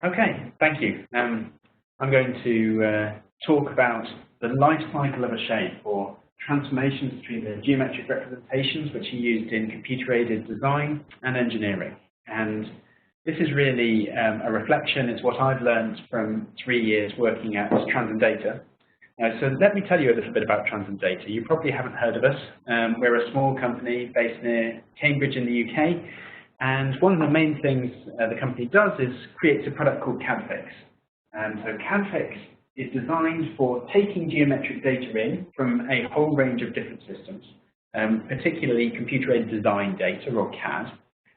Okay, thank you. I'm going to talk about the life cycle of a shape, or transformations between the geometric representations which are used in computer-aided design and engineering. And this is really a reflection. It's what I've learned from 3 years working at TranscenData. So let me tell you a little bit about TranscenData. You probably haven't heard of us. We're a small company based near Cambridge in the UK. And one of the main things the company does is creates a product called CADfix. So CADfix is designed for taking geometric data in from a whole range of different systems, particularly computer-aided design data, or CAD,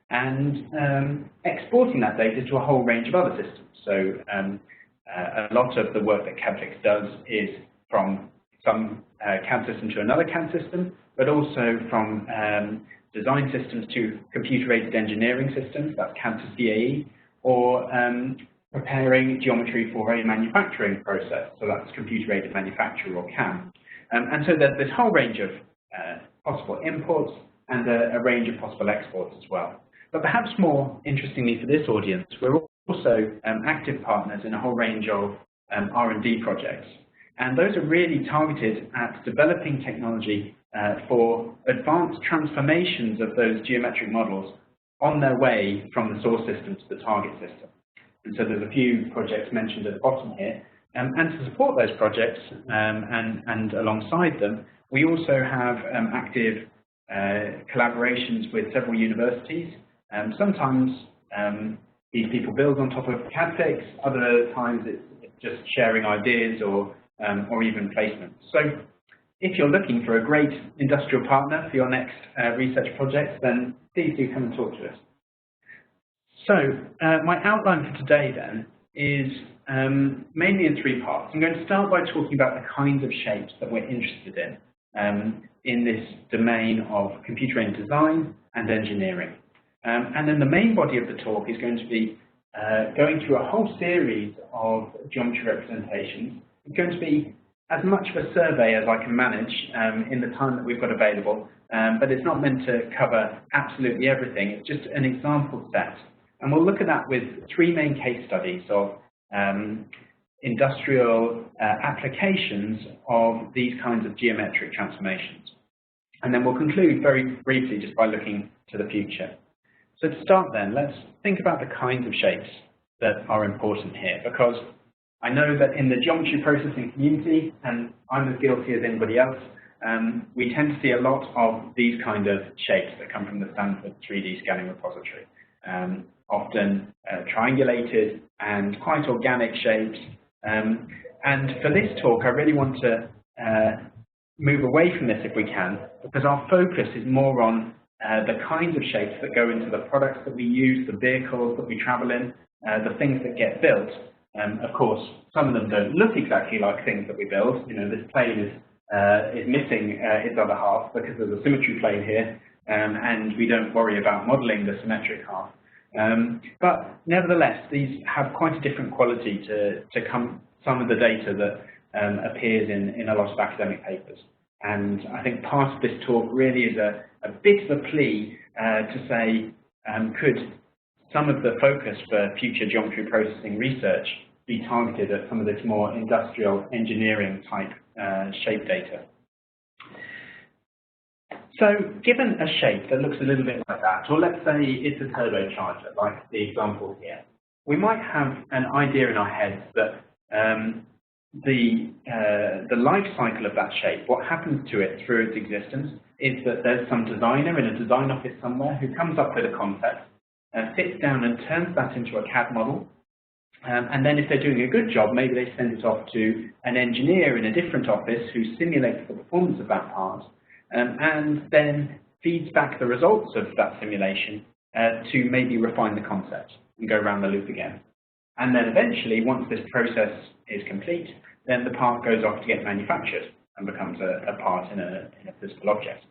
and exporting that data to a whole range of other systems. So a lot of the work that CADfix does is from some CAD system to another CAD system, but also from design systems to computer-aided engineering systems, that's CAD to CAE, or preparing geometry for a manufacturing process, so that's computer-aided manufacture, or CAM. And so there's this whole range of possible imports and a range of possible exports as well. But perhaps more interestingly for this audience, we're also active partners in a whole range of R&D projects. And those are really targeted at developing technology for advanced transformations of those geometric models on their way from the source system to the target system. And so there's a few projects mentioned at the bottom here. And to support those projects and alongside them, we also have active collaborations with several universities. Sometimes these people build on top of CADfix, other times it's just sharing ideas or even placements. So if you're looking for a great industrial partner for your next research project, then please do come and talk to us. So my outline for today then is mainly in 3 parts. I'm going to start by talking about the kinds of shapes that we're interested in this domain of computer-aided design and engineering. And then the main body of the talk is going to be going through a whole series of geometry representations. It's going to be as much of a survey as I can manage in the time that we've got available, but it's not meant to cover absolutely everything. It's just an example set. And we'll look at that with 3 main case studies of industrial applications of these kinds of geometric transformations. And then we'll conclude very briefly just by looking to the future. So to start then, let's think about the kinds of shapes that are important here, because I know that in the geometry processing community, and I'm as guilty as anybody else, we tend to see a lot of these kind of shapes that come from the Stanford 3D scanning repository. Often triangulated and quite organic shapes. And for this talk, I really want to move away from this if we can, because our focus is more on the kinds of shapes that go into the products that we use, the vehicles that we travel in, the things that get built. Of course, some of them don't look exactly like things that we build. You know, this plane is missing its other half because there's a symmetry plane here, and we don't worry about modeling the symmetric half. But nevertheless, these have quite a different quality to some of the data that appears in a lot of academic papers. And I think part of this talk really is a bit of a plea to say, could some of the focus for future geometry processing research be targeted at some of this more industrial engineering type shape data? So given a shape that looks a little bit like that, or let's say it's a turbocharger, like the example here, we might have an idea in our heads that the life cycle of that shape, what happens to it through its existence, is that there's some designer in a design office somewhere who comes up with a concept, sits down and turns that into a CAD model, and then if they're doing a good job, maybe they send it off to an engineer in a different office who simulates the performance of that part, and then feeds back the results of that simulation to maybe refine the concept and go around the loop again. And then eventually, once this process is complete, then the part goes off to get manufactured and becomes a part in a physical object.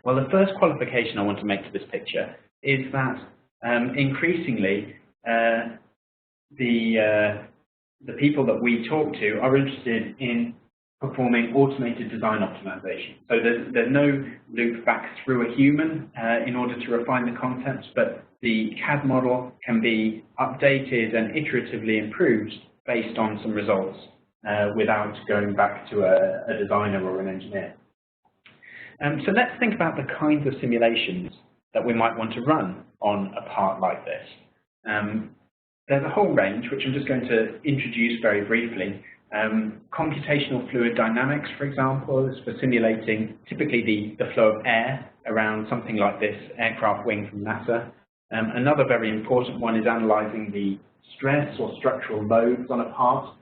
Well, the first qualification I want to make to this picture is that increasingly the people that we talk to are interested in performing automated design optimization. So there's no loop back through a human in order to refine the concepts, but the CAD model can be updated and iteratively improved based on some results without going back to a designer or an engineer. So let's think about the kinds of simulations that we might want to run on a part like this. There's a whole range, which I'm just going to introduce very briefly. Computational fluid dynamics, for example, is for simulating typically the flow of air around something like this aircraft wing from NASA. Another very important one is analyzing the stress or structural loads on a part,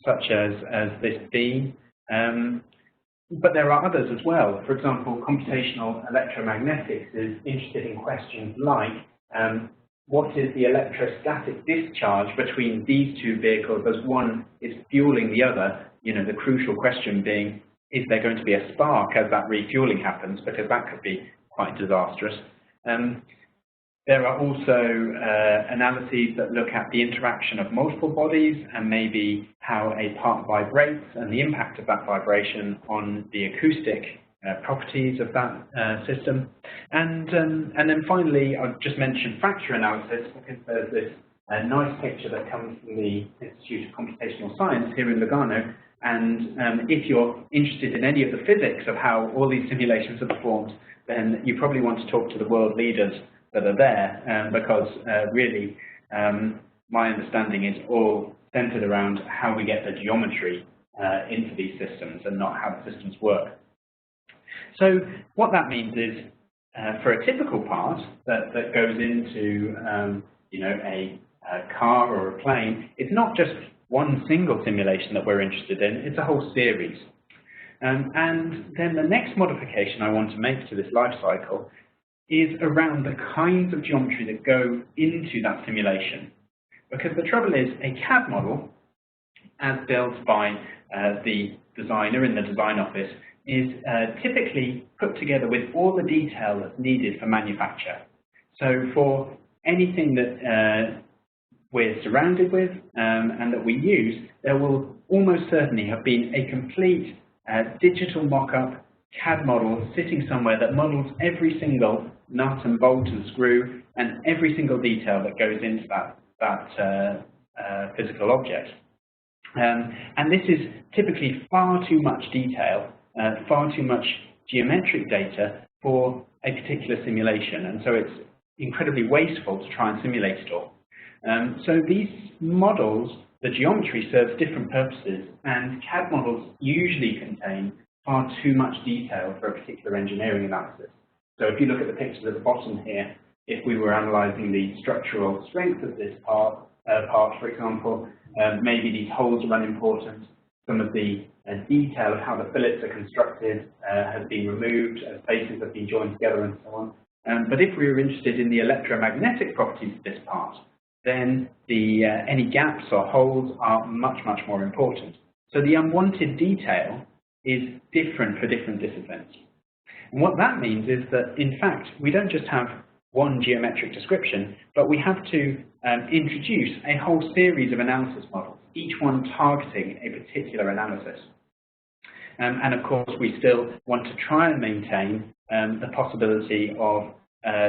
such as this beam. But there are others as well. For example, computational electromagnetics is interested in questions like what is the electrostatic discharge between these two vehicles as one is fueling the other? You know, the crucial question being, is there going to be a spark as that refueling happens? Because that could be quite disastrous. There are also analyses that look at the interaction of multiple bodies and maybe how a part vibrates and the impact of that vibration on the acoustic properties of that system. And then finally, I'll just mention fracture analysis, because there's this nice picture that comes from the Institute of Computational Science here in Lugano. And if you're interested in any of the physics of how all these simulations are performed, then you probably want to talk to the world leaders that are there, because really my understanding is all centered around how we get the geometry into these systems and not how the systems work. So what that means is, for a typical part that goes into you know, a car or a plane, it's not just one single simulation that we're interested in, it's a whole series. And then the next modification I want to make to this life cycle is around the kinds of geometry that go into that simulation. Because the trouble is, a CAD model, as built by the designer in the design office, is typically put together with all the detail that's needed for manufacture. So for anything that we're surrounded with and that we use, there will almost certainly have been a complete digital mock-up CAD model sitting somewhere that models every single nut and bolt and screw and every single detail that goes into that physical object. And this is typically far too much detail, far too much geometric data for a particular simulation, and so it's incredibly wasteful to try and simulate it all. So these models, the geometry serves different purposes, and CAD models usually contain far too much detail for a particular engineering analysis. So if you look at the pictures at the bottom here, if we were analyzing the structural strength of this part, for example, maybe these holes are unimportant. Some of the detail of how the fillets are constructed has been removed, faces have been joined together and so on. But if we were interested in the electromagnetic properties of this part, then any gaps or holes are much, much more important. So the unwanted detail is different for different disciplines. And what that means is that, in fact, we don't just have one geometric description, but we have to introduce a whole series of analysis models, each one targeting a particular analysis. And of course, we still want to try and maintain the possibility of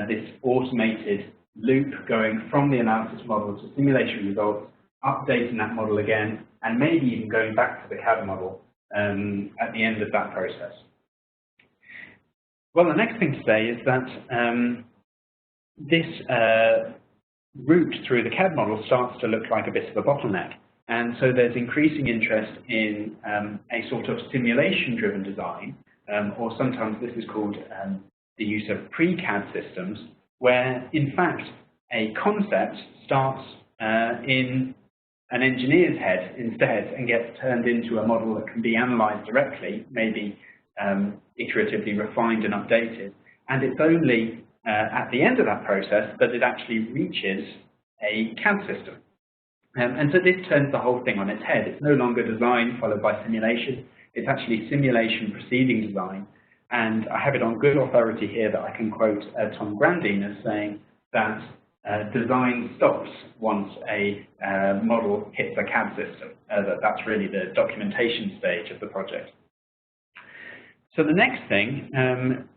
this automated loop going from the analysis model to simulation results, updating that model again, and maybe even going back to the CAD model at the end of that process. Well, the next thing to say is that this route through the CAD model starts to look like a bit of a bottleneck. And so there's increasing interest in a sort of simulation-driven design, or sometimes this is called the use of pre-CAD systems, where in fact a concept starts in an engineer's head instead and gets turned into a model that can be analyzed directly, maybe iteratively refined and updated. And it's only at the end of that process that it actually reaches a CAD system. And so this turns the whole thing on its head. It's no longer design followed by simulation. It's actually simulation preceding design. And I have it on good authority here that I can quote Tom Grandin as saying that design stops once a model hits a CAD system. That's really the documentation stage of the project. So the next thing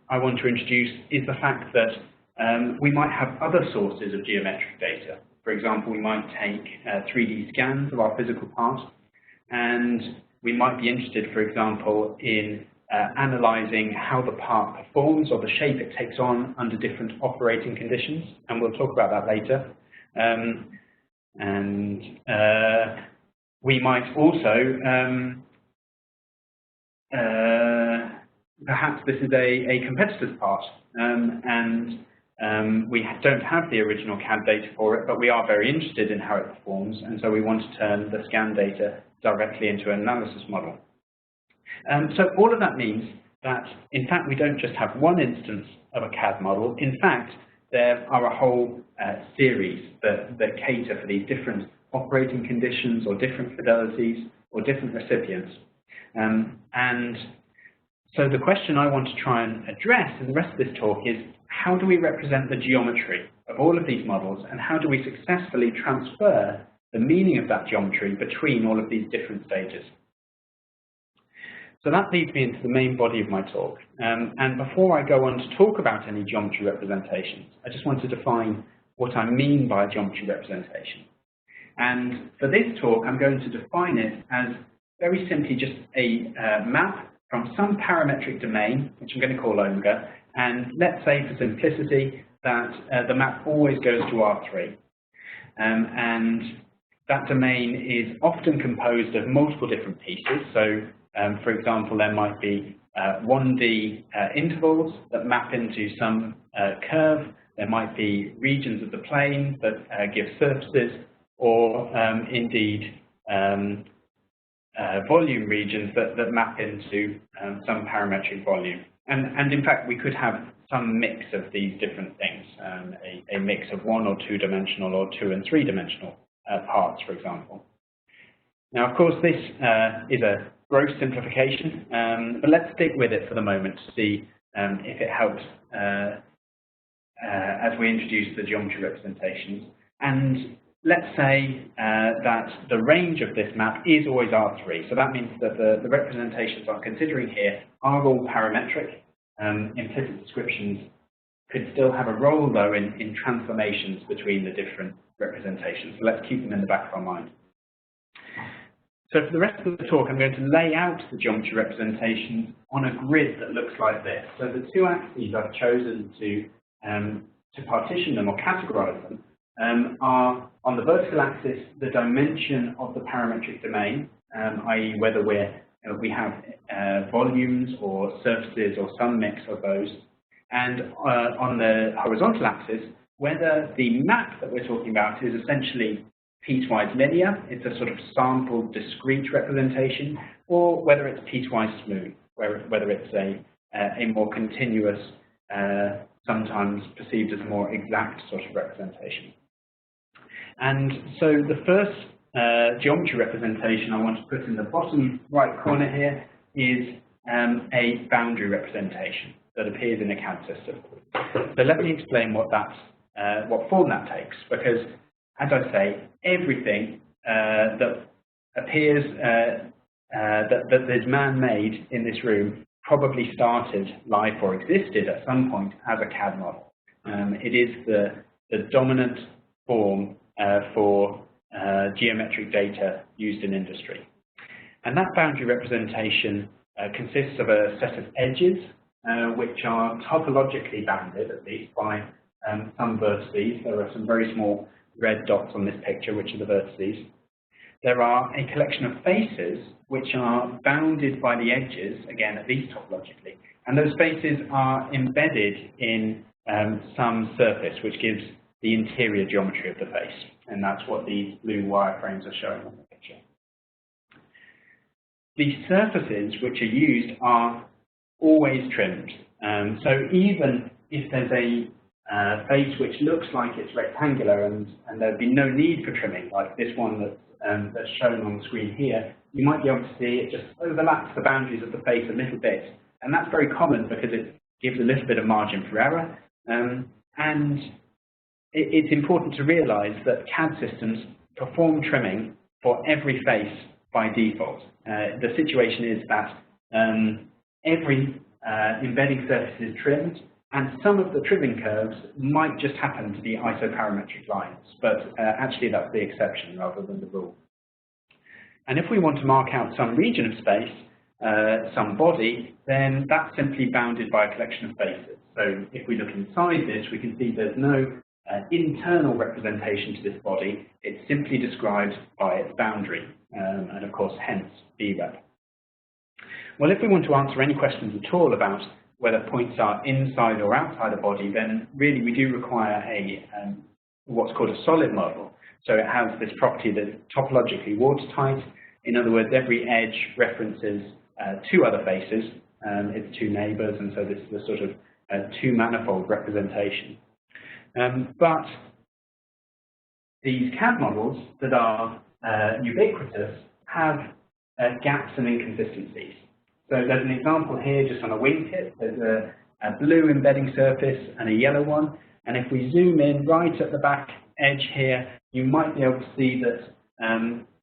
I want to introduce is the fact that we might have other sources of geometric data. For example, we might take 3D scans of our physical parts, and we might be interested, for example, in analyzing how the part performs or the shape it takes on under different operating conditions, and we'll talk about that later. We might also, perhaps this is a competitor's part, we don't have the original CAD data for it, but we are very interested in how it performs, and so we want to turn the scan data directly into an analysis model. So all of that means that, in fact, we don't just have one instance of a CAD model. In fact, there are a whole series that cater for these different operating conditions or different fidelities or different recipients. And so the question I want to try and address in the rest of this talk is, how do we represent the geometry of all of these models, and how do we successfully transfer the meaning of that geometry between all of these different stages? So that leads me into the main body of my talk. And before I go on to talk about any geometry representations, I just want to define what I mean by geometry representation. And for this talk, I'm going to define it as very simply just a map from some parametric domain, which I'm going to call omega, and let's say for simplicity that the map always goes to R3. And that domain is often composed of multiple different pieces. So for example, there might be 1D intervals that map into some curve. There might be regions of the plane that give surfaces, or indeed volume regions that map into some parametric volume. And in fact, we could have some mix of these different things, a mix of 1 or 2 dimensional or 2 and 3 dimensional parts, for example. Now, of course, this is a gross simplification, but let's stick with it for the moment to see if it helps as we introduce the geometry representations. And let's say that the range of this map is always R3. So that means that the representations I'm considering here are all parametric. Implicit descriptions could still have a role, though, in transformations between the different representations. So let's keep them in the back of our mind. So for the rest of the talk, I'm going to lay out the geometry representations on a grid that looks like this. So the two axes I've chosen to partition them or categorize them are, on the vertical axis, the dimension of the parametric domain, i.e. whether we have volumes or surfaces or some mix of those. And on the horizontal axis, whether the map that we're talking about is essentially piecewise linear, it's a sort of sampled discrete representation, or whether it's piecewise smooth, whether it's a more continuous, sometimes perceived as a more exact sort of representation. And so the first geometry representation I want to put in the bottom right corner here is a boundary representation that appears in a CAD system. So let me explain what form that takes, because as I say, everything that appears that is man-made in this room probably started life or existed at some point as a CAD model. It is the dominant form for geometric data used in industry. And that boundary representation consists of a set of edges which are topologically bounded, at least, by some vertices. There are some very small red dots on this picture, which are the vertices. There are a collection of faces which are bounded by the edges, again, at least topologically, and those faces are embedded in some surface which gives the interior geometry of the face, and that's what these blue wireframes are showing on the picture. The surfaces which are used are always trimmed, so even if there's a face which looks like it's rectangular and there'd be no need for trimming, like this one that's shown on the screen here, you might be able to see it just overlaps the boundaries of the face a little bit. And that's very common because it gives a little bit of margin for error. And it's important to realize that CAD systems perform trimming for every face by default. The situation is that every embedding surface is trimmed, and some of the trimming curves might just happen to be isoparametric lines, but actually that's the exception rather than the rule. And if we want to mark out some region of space, some body, then that's simply bounded by a collection of faces. So if we look inside this, we can see there's no internal representation to this body. It's simply described by its boundary, and of course, hence BREP. Well, if we want to answer any questions at all about whether points are inside or outside a body, then really we do require a what's called a solid model. So it has this property that's topologically watertight. In other words, every edge references two other faces, its two neighbors, and so this is a sort of two-manifold representation. But these CAD models that are ubiquitous have gaps and inconsistencies. So there's an example here just on a wingtip. There's a blue embedding surface and a yellow one. And if we zoom in right at the back edge here, you might be able to see that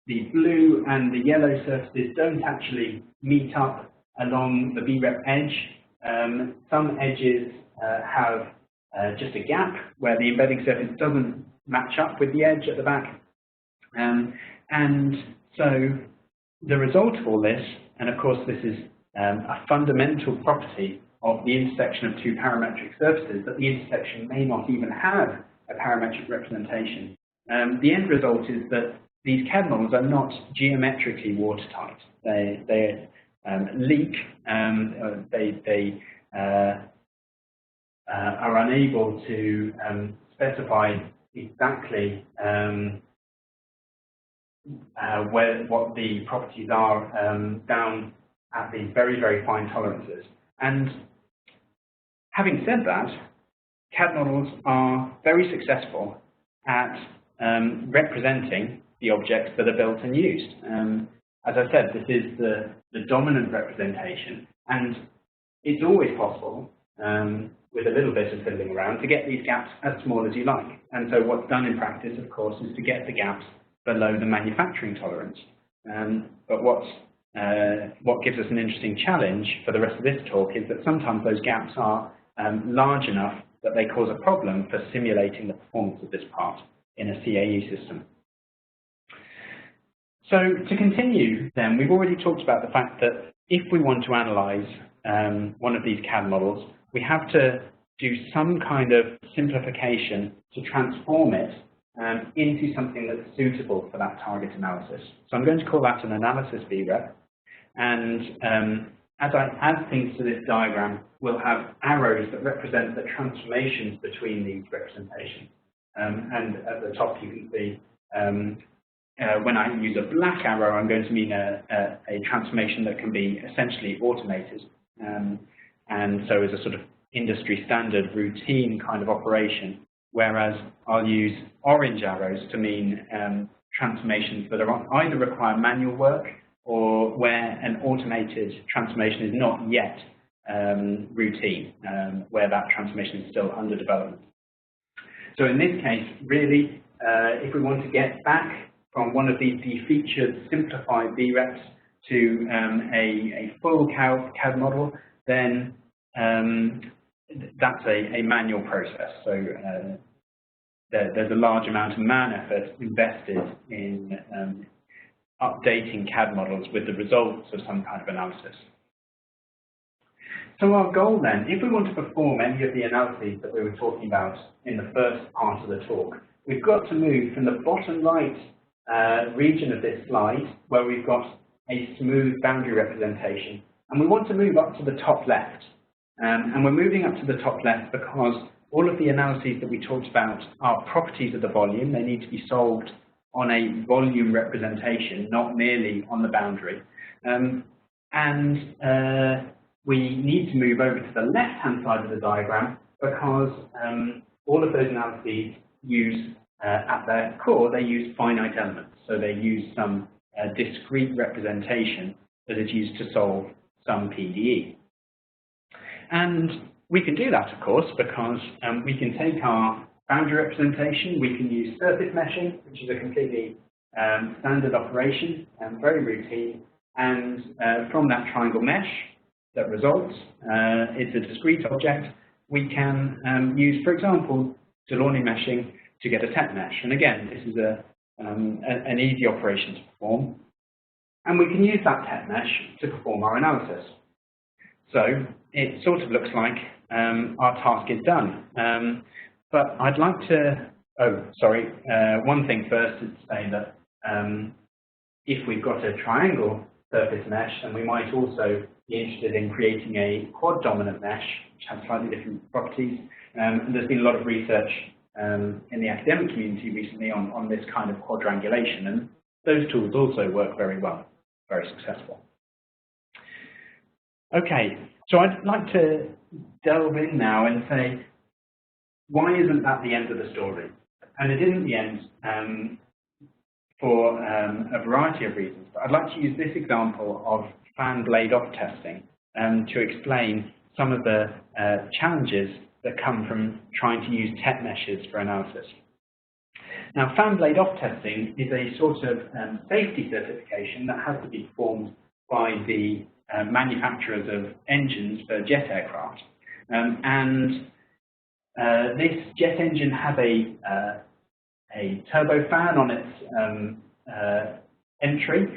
the blue and the yellow surfaces don't actually meet up along the BREP edge. Some edges have just a gap where the embedding surface doesn't match up with the edge at the back. And so the result of all this, and of course this is a fundamental property of the intersection of two parametric surfaces, that the intersection may not even have a parametric representation. The end result is that these CAD models are not geometrically watertight. They leak, they are unable to specify exactly what the properties are down at these very, very fine tolerances. And having said that, CAD models are very successful at representing the objects that are built and used. As I said, this is the dominant representation, and it's always possible, with a little bit of fiddling around, to get these gaps as small as you like. And so what's done in practice, of course, is to get the gaps below the manufacturing tolerance. But what gives us an interesting challenge for the rest of this talk is that sometimes those gaps are large enough that they cause a problem for simulating the performance of this part in a CAE system. So to continue then, we've already talked about the fact that if we want to analyze one of these CAD models, we have to do some kind of simplification to transform it into something that's suitable for that target analysis. So I'm going to call that an analysis BREP. And as I add things to this diagram, we'll have arrows that represent the transformations between these representations. And at the top you can see when I use a black arrow, I'm going to mean a transformation that can be essentially automated. And so as a sort of industry standard routine kind of operation, whereas I'll use orange arrows to mean transformations that are either require manual work or where an automated transformation is not yet routine, where that transformation is still under development. So in this case, really, if we want to get back from one of these defeatured, simplified BREPs to a full CAD model, then that's a manual process. So there's a large amount of man effort invested in updating CAD models with the results of some kind of analysis. So our goal then, if we want to perform any of the analyses that we were talking about in the first part of the talk, we've got to move from the bottom right region of this slide, where we've got a smooth boundary representation, and we want to move up to the top left. And we're moving up to the top left because all of the analyses that we talked about are properties of the volume. They need to be solved on a volume representation, not merely on the boundary. We need to move over to the left-hand side of the diagram because all of those analyses use, at their core, they use finite elements. So they use some discrete representation that is used to solve some PDE. And we can do that, of course, because we can take our boundary representation, we can use surface meshing, which is a completely standard operation and very routine. And from that triangle mesh that results, it's a discrete object, we can use, for example, Delaunay meshing to get a TEP mesh. And again, this is an easy operation to perform. And we can use that TEP mesh to perform our analysis. So it sort of looks like our task is done. But I'd like to, one thing first is to say that if we've got a triangle surface mesh, then we might also be interested in creating a quad dominant mesh, which has slightly different properties. And there's been a lot of research in the academic community recently on this kind of quadrangulation, and those tools also work very well, very successful. Okay, so I'd like to delve in now and say, why isn't that the end of the story? And it isn't the end for a variety of reasons, but I'd like to use this example of fan blade off testing to explain some of the challenges that come from trying to use TEP meshes for analysis. Now, fan blade off testing is a sort of safety certification that has to be performed by the manufacturers of engines for jet aircraft. This jet engine has a turbofan on its entry.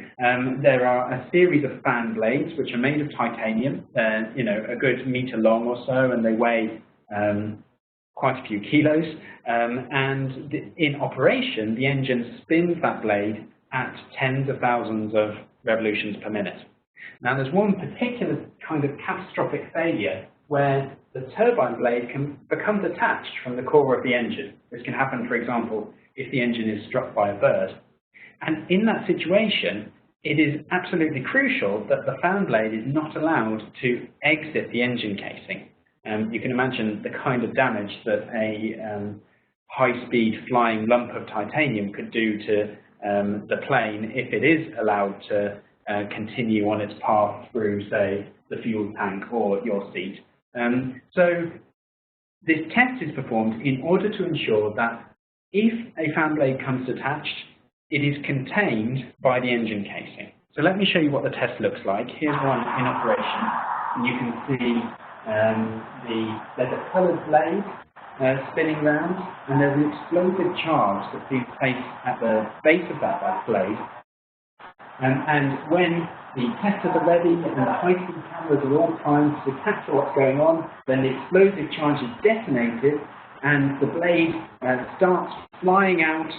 There are a series of fan blades which are made of titanium. They're, a good meter long or so, and they weigh quite a few kilos. And in operation, the engine spins that blade at tens of thousands of revolutions per minute. Now, there's one particular kind of catastrophic failure where the turbine blade becomes detached from the core of the engine. This can happen, for example, if the engine is struck by a bird. And in that situation, it is absolutely crucial that the fan blade is not allowed to exit the engine casing. You can imagine the kind of damage that a high-speed flying lump of titanium could do to the plane if it is allowed to continue on its path through, say, the fuel tank or your seat. So this test is performed in order to ensure that if a fan blade comes detached, it is contained by the engine casing. So let me show you what the test looks like. Here's one in operation. And you can see there's a coloured blade spinning round, and there's an explosive charge that's being placed at the base of that blade. And when the testers are ready and the high-speed cameras are all primed to capture what's going on, then the explosive charge is detonated, and the blade starts flying out,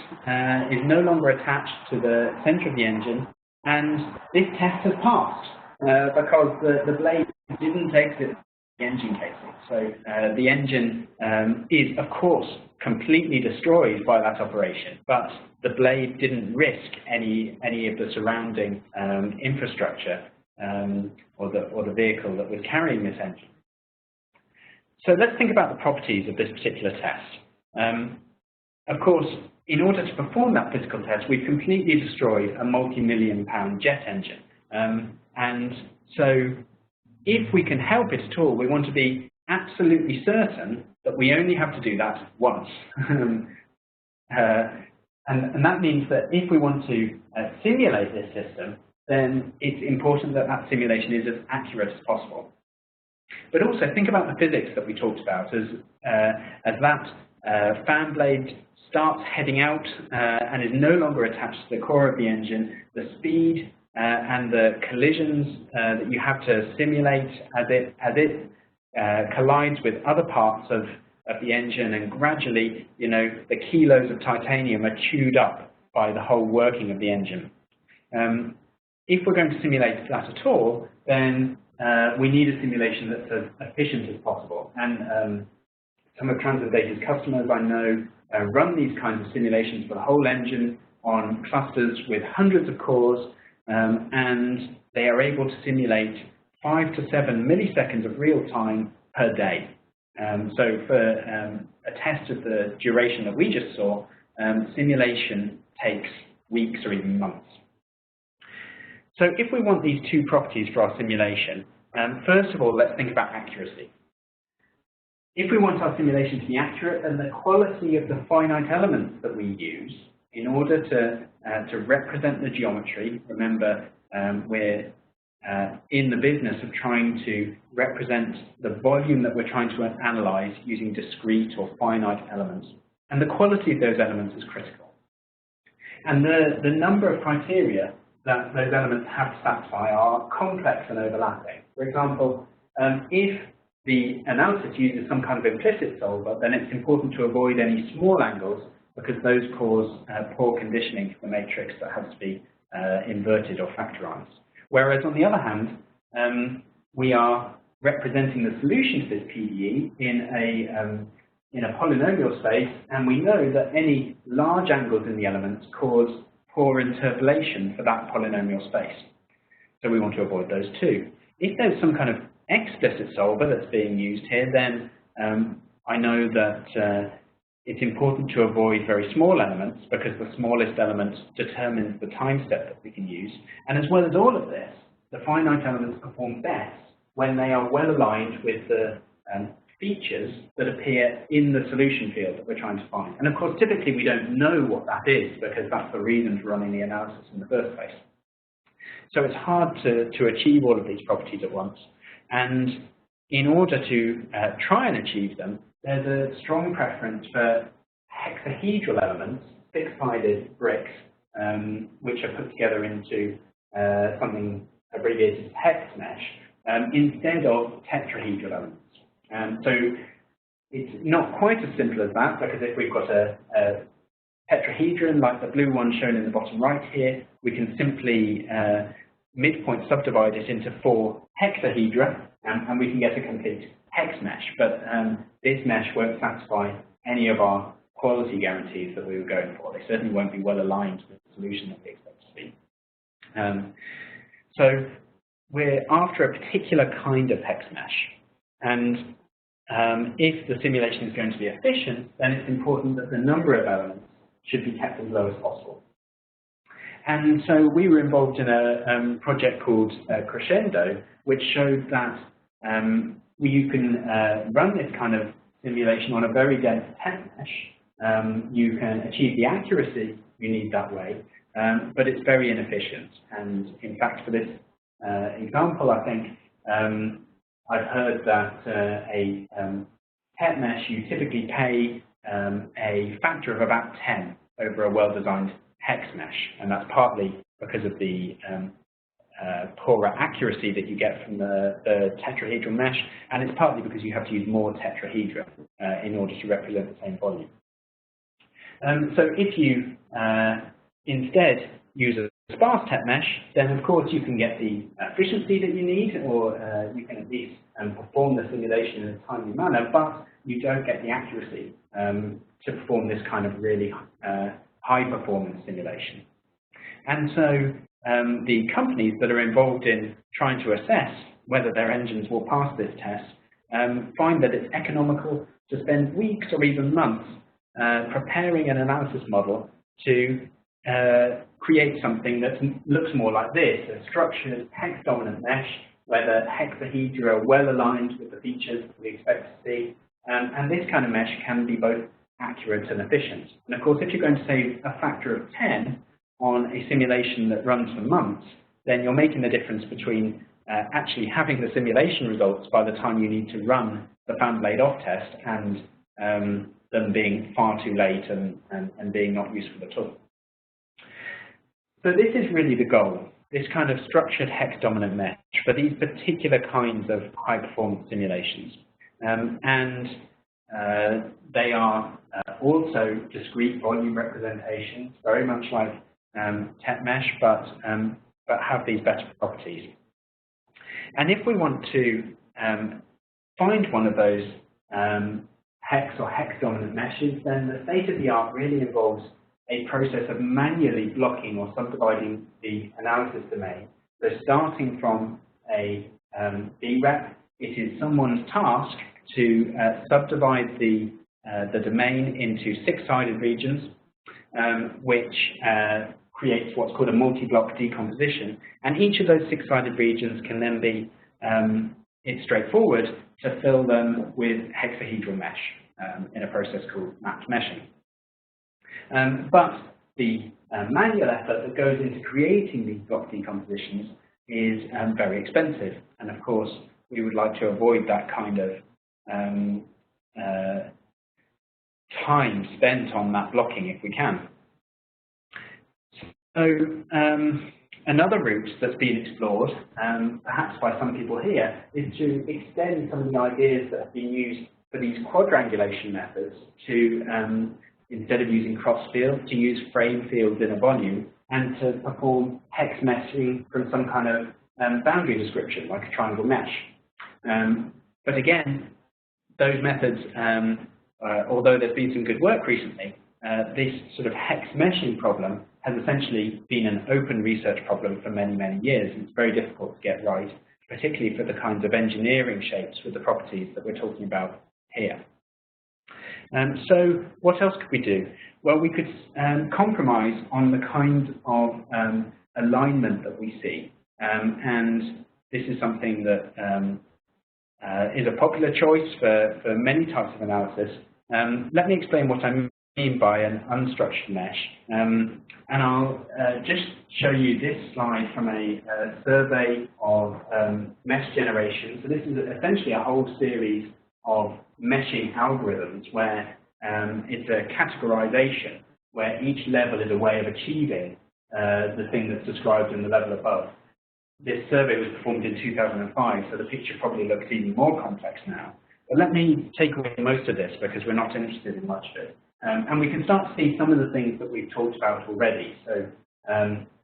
is no longer attached to the center of the engine, and this test has passed because the blade didn't exit the engine casing. So the engine is, of course, completely destroyed by that operation, but the blade didn't risk any of the surrounding infrastructure or the vehicle that was carrying this engine. So let's think about the properties of this particular test. Of course, in order to perform that physical test, we've completely destroyed a multi-million-pound jet engine. And so if we can help it at all, we want to be absolutely certain that we only have to do that once. And that means that if we want to simulate this system, then it's important that that simulation is as accurate as possible. But also think about the physics that we talked about as that fan blade starts heading out and is no longer attached to the core of the engine. The speed and the collisions that you have to simulate as it collides with other parts of the engine, and gradually, the kilos of titanium are chewed up by the whole working of the engine. If we're going to simulate that at all, then we need a simulation that's as efficient as possible. And some of TranscenData's customers I know run these kinds of simulations for the whole engine on clusters with hundreds of cores, and they are able to simulate 5 to 7 milliseconds of real time per day. So for a test of the duration that we just saw, simulation takes weeks or even months. So if we want these two properties for our simulation, first of all, let's think about accuracy. if we want our simulation to be accurate, then the quality of the finite elements that we use in order to represent the geometry, remember we're in the business of trying to represent the volume that we're trying to analyze using discrete or finite elements, and the quality of those elements is critical. And the number of criteria that those elements have to satisfy are complex and overlapping. For example, if the analysis uses some kind of implicit solver, then it's important to avoid any small angles because those cause poor conditioning for the matrix that has to be inverted or factorized. Whereas on the other hand, we are representing the solution to this PDE in a polynomial space, and we know that any large angles in the elements cause poor interpolation for that polynomial space. So we want to avoid those too. If there's some kind of explicit solver that's being used here, then I know that it's important to avoid very small elements because the smallest element determines the time step that we can use. And as well as all of this, the finite elements perform best when they are well aligned with the features that appear in the solution field that we're trying to find. And of course, typically we don't know what that is because that's the reason for running the analysis in the first place. So it's hard to achieve all of these properties at once. And in order to try and achieve them, there's a strong preference for hexahedral elements, six-sided bricks, which are put together into something abbreviated as hex mesh, instead of tetrahedral elements. So it's not quite as simple as that, because if we've got a tetrahedron like the blue one shown in the bottom right here, we can simply midpoint subdivide it into 4 hexahedra, and we can get a complete hex mesh. But this mesh won't satisfy any of our quality guarantees that we were going for. They certainly won't be well aligned with the solution that we expect to see. So we're after a particular kind of hex mesh. And if the simulation is going to be efficient, then it's important that the number of elements should be kept as low as possible. And so we were involved in a project called Crescendo, which showed that you can run this kind of simulation on a very dense tent mesh. You can achieve the accuracy you need that way, but it's very inefficient. And in fact, for this example, I think I've heard that a tent mesh, you typically pay a factor of about 10 over a well-designed hex mesh, and that's partly because of the poorer accuracy that you get from the tetrahedral mesh, and it's partly because you have to use more tetrahedra in order to represent the same volume. So if you instead use a sparse tent mesh, then of course you can get the efficiency that you need, or you can at least perform the simulation in a timely manner, but you don't get the accuracy to perform this kind of really high-performance simulation. And so the companies that are involved in trying to assess whether their engines will pass this test find that it's economical to spend weeks or even months preparing an analysis model to create something that looks more like this, a structured hex-dominant mesh where the hexahedra are well aligned with the features that we expect to see. And this kind of mesh can be both accurate and efficient. And of course, if you're going to save a factor of 10 on a simulation that runs for months, then you're making the difference between actually having the simulation results by the time you need to run the fan blade off test and them being far too late and being not useful at all. So this is really the goal, this kind of structured hex-dominant mesh for these particular kinds of high-performance simulations. They are also discrete volume representations, very much like tent mesh, but have these better properties. And if we want to find one of those hex or hex-dominant meshes, then the state-of-the-art really involves a process of manually blocking or subdividing the analysis domain. So starting from a BREP, it is someone's task to subdivide the domain into 6-sided regions, which creates what's called a multi-block decomposition. And each of those 6-sided regions can then be it's straightforward to fill them with hexahedral mesh in a process called mapped meshing. But the manual effort that goes into creating these block decompositions is very expensive, and of course we would like to avoid that kind of time spent on that blocking if we can. So another route that's been explored, perhaps by some people here, is to extend some of the ideas that have been used for these quadrangulation methods to, instead of using cross fields, to use frame fields in a volume and to perform hex meshing from some kind of boundary description, like a triangle mesh. But again, those methods, although there's been some good work recently, this sort of hex meshing problem has essentially been an open research problem for many, many years, and it's very difficult to get right, particularly for the kinds of engineering shapes with the properties that we're talking about here. So what else could we do? Well, we could compromise on the kind of alignment that we see, and this is something that is a popular choice for many types of analysis. Let me explain what I mean by an unstructured mesh, and I'll just show you this slide from a survey of mesh generation. So this is essentially a whole series of meshing algorithms where it's a categorization where each level is a way of achieving the thing that's described in the level above. This survey was performed in 2005, so the picture probably looks even more complex now. But let me take away most of this because we're not interested in much of it. And we can start to see some of the things that we've talked about already. So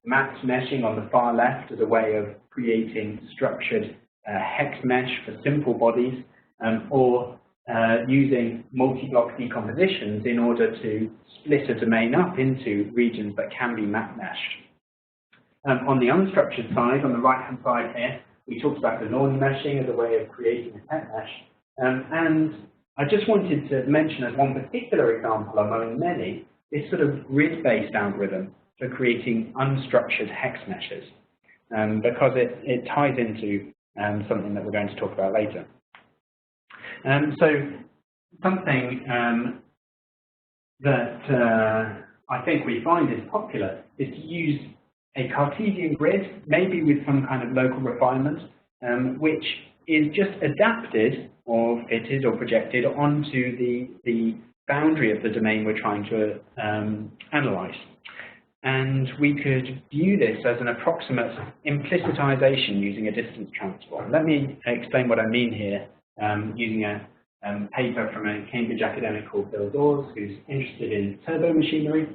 mapped meshing on the far left as a way of creating structured hex mesh for simple bodies, or using multi-block decompositions in order to split a domain up into regions that can be map meshed. On the unstructured side, on the right-hand side here, we talked about the Norn meshing as a way of creating a pet mesh. And I just wanted to mention as one particular example among many, this sort of grid-based algorithm for creating unstructured hex meshes, because it ties into something that we're going to talk about later. So something that I think we find is popular is to use a Cartesian grid, maybe with some kind of local refinement, which is just adapted or fitted or projected onto the boundary of the domain we're trying to analyze. And we could view this as an approximate implicitization using a distance transform. Let me explain what I mean here using a paper from a Cambridge academic called Bill Dawes, who's interested in turbo machinery.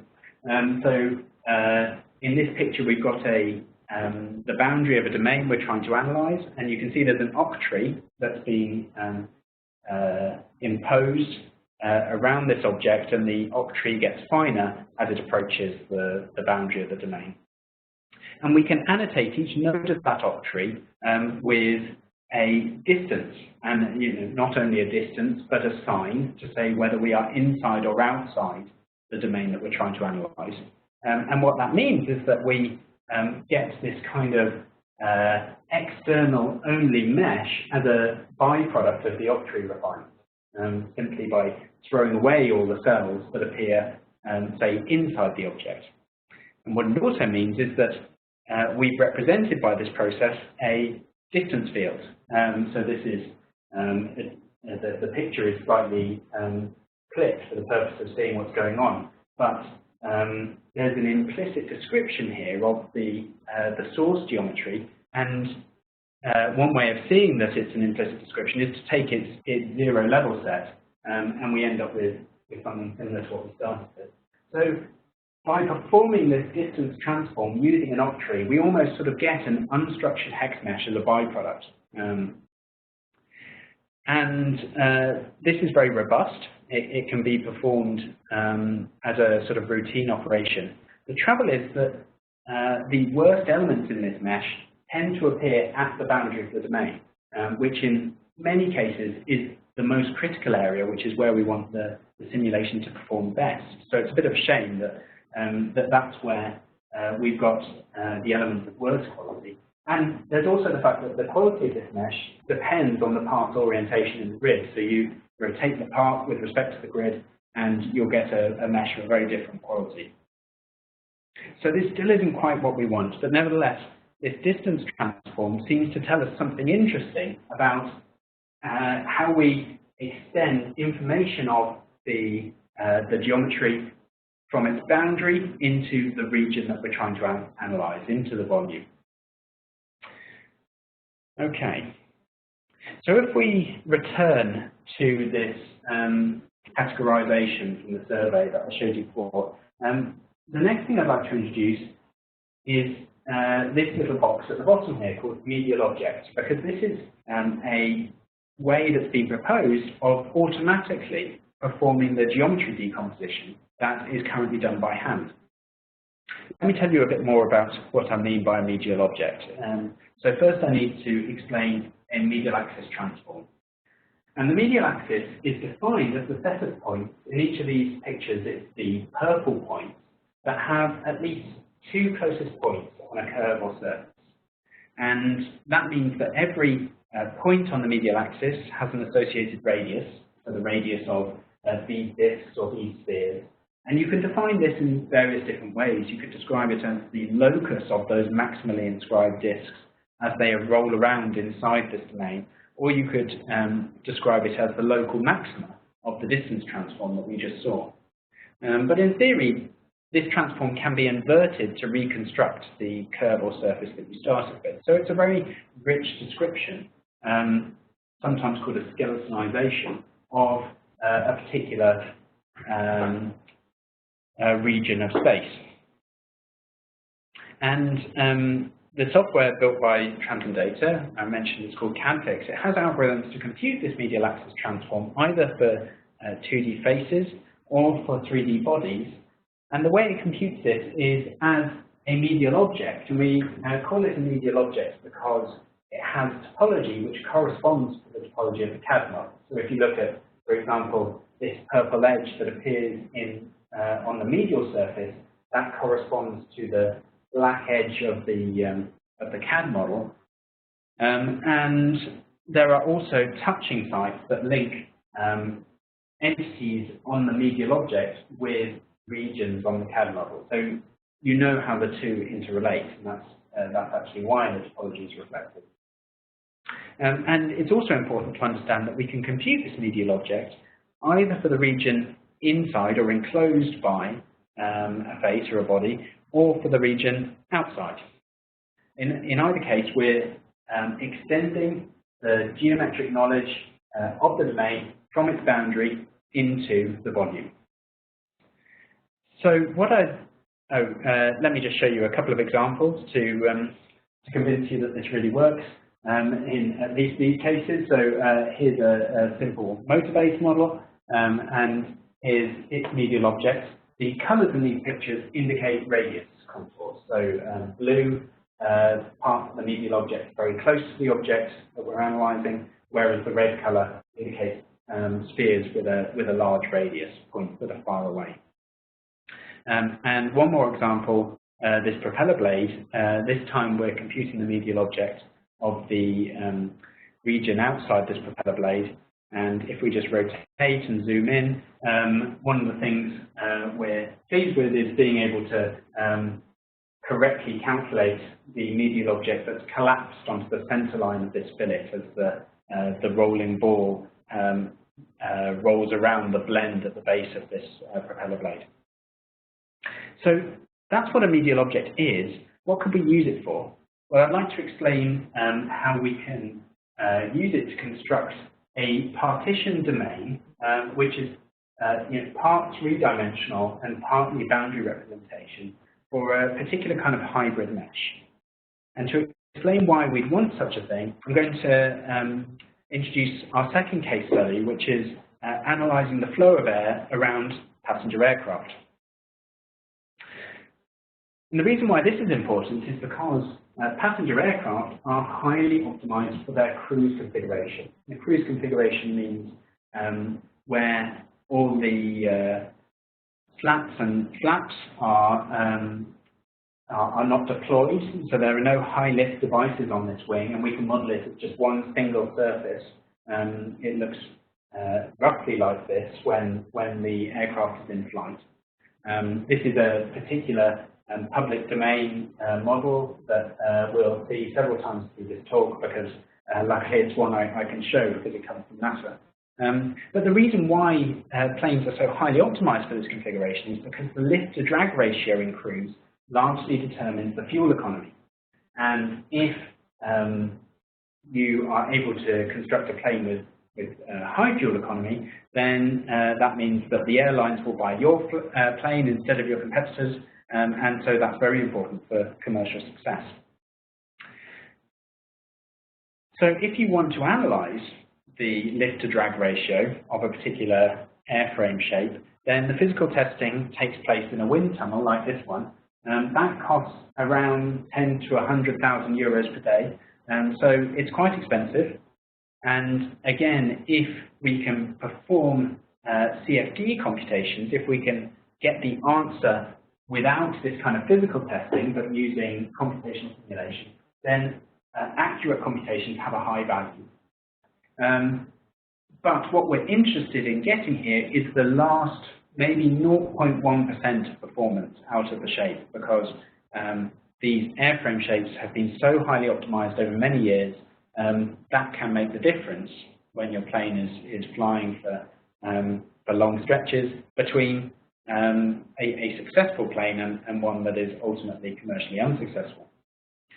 In this picture, we've got the boundary of a domain we're trying to analyze, and you can see there's an octree that's being imposed around this object, and the octree gets finer as it approaches the boundary of the domain. And we can annotate each node of that octree with a distance, and not only a distance, but a sign to say whether we are inside or outside the domain that we're trying to analyze. And what that means is that we get this kind of external only mesh as a byproduct of the octree refinement, simply by throwing away all the cells that appear, say, inside the object. And what it also means is that we've represented by this process a distance field. So this is, the picture is slightly clipped for the purpose of seeing what's going on, but there's an implicit description here of the source geometry, and one way of seeing that it's an implicit description is to take its zero level set, and we end up with something similar to what we started with. So by performing this distance transform using an octree, we almost sort of get an unstructured hex mesh as a byproduct. This is very robust. It can be performed as a sort of routine operation. The trouble is that the worst elements in this mesh tend to appear at the boundary of the domain, which in many cases is the most critical area, which is where we want the simulation to perform best. So it's a bit of a shame that that's where we've got the element of worst quality. And there's also the fact that the quality of this mesh depends on the part's orientation in the grid. So you rotate the part with respect to the grid, and you'll get a mesh of a very different quality. So this still isn't quite what we want, but nevertheless, this distance transform seems to tell us something interesting about how we extend information of the geometry from its boundary into the region that we're trying to analyze, into the volume. Okay, so if we return to this categorization from the survey that I showed you before, the next thing I'd like to introduce is this little box at the bottom here called medial object, because this is a way that's been proposed of automatically performing the geometry decomposition that is currently done by hand. Let me tell you a bit more about what I mean by a medial object. So first I need to explain a medial axis transform. And the medial axis is defined as the set of points. In each of these pictures, it's the purple points that have at least two closest points on a curve or surface. And that means that every point on the medial axis has an associated radius, so the radius of these disks or these spheres. And you can define this in various different ways. You could describe it as the locus of those maximally inscribed disks as they roll around inside this domain, or you could describe it as the local maxima of the distance transform that we just saw. But in theory, this transform can be inverted to reconstruct the curve or surface that we started with. So it's a very rich description, sometimes called a skeletonization of a particular region of space. And the software built by TranscenData, I mentioned, it's called CADfix. It has algorithms to compute this medial axis transform either for 2D faces or for 3D bodies. And the way it computes this is as a medial object. And we call it a medial object because it has topology which corresponds to the topology of the CAD model. So if you look at, for example, this purple edge that appears on the medial surface, that corresponds to the black edge of the CAD model. And there are also touching sites that link entities on the medial object with regions on the CAD model. So you know how the two interrelate, and that's actually why the topology is reflected. And it's also important to understand that we can compute this medial object either for the region inside or enclosed by a face or a body, or for the region outside. In either case, we're extending the geometric knowledge of the domain from its boundary into the volume. So let me just show you a couple of examples to convince you that this really works in at least these cases. So here's a simple motor-based model, and here's its medial object. The colors in these pictures indicate radius contours. So blue part of the medial object very close to the object that we're analyzing, whereas the red color indicates spheres with a large radius, points that are far away. And one more example, this propeller blade. This time we're computing the medial object of the region outside this propeller blade. And if we just rotate and zoom in, one of the things we're pleased with is being able to correctly calculate the medial object that's collapsed onto the center line of this fillet as the rolling ball rolls around the blend at the base of this propeller blade. So that's what a medial object is. What could we use it for? Well, I'd like to explain how we can use it to construct a partition domain, which is part three-dimensional and partly boundary representation for a particular kind of hybrid mesh. And to explain why we'd want such a thing, I'm going to introduce our second case study, which is analyzing the flow of air around passenger aircraft. And the reason why this is important is because passenger aircraft are highly optimized for their cruise configuration. The cruise configuration means where all the flaps and flaps are are not deployed, so there are no high lift devices on this wing, and we can model it as just one single surface. It looks roughly like this when the aircraft is in flight. This is a particular public domain model that we'll see several times through this talk, because luckily it's one I can show because it comes from NASA. But the reason why planes are so highly optimized for this configuration is because the lift-to-drag ratio in cruise largely determines the fuel economy. And if you are able to construct a plane with high fuel economy, then that means that the airlines will buy your plane instead of your competitors, and so that's very important for commercial success. So if you want to analyze the lift-to-drag ratio of a particular airframe shape, then the physical testing takes place in a wind tunnel like this one. That costs around 10 to 100,000 euros per day, so it's quite expensive. And again, if we can perform CFD computations, if we can get the answer without this kind of physical testing, but using computational simulation, then accurate computations have a high value. But what we're interested in getting here is the last maybe 0.1% of performance out of the shape, because these airframe shapes have been so highly optimized over many years that can make the difference when your plane is flying for long stretches between a successful plane and one that is ultimately commercially unsuccessful.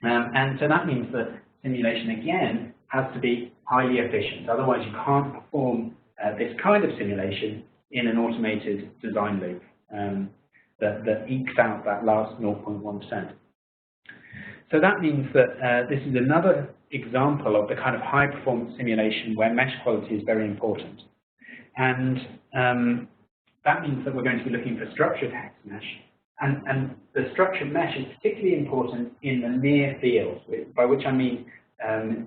And so that means that simulation, again, has to be highly efficient. Otherwise, you can't perform this kind of simulation in an automated design loop that ekes out that last 0.1%. So that means that this is another example of the kind of high-performance simulation where mesh quality is very important. And that means that we're going to be looking for structured hex mesh. And the structured mesh is particularly important in the near field, by which I mean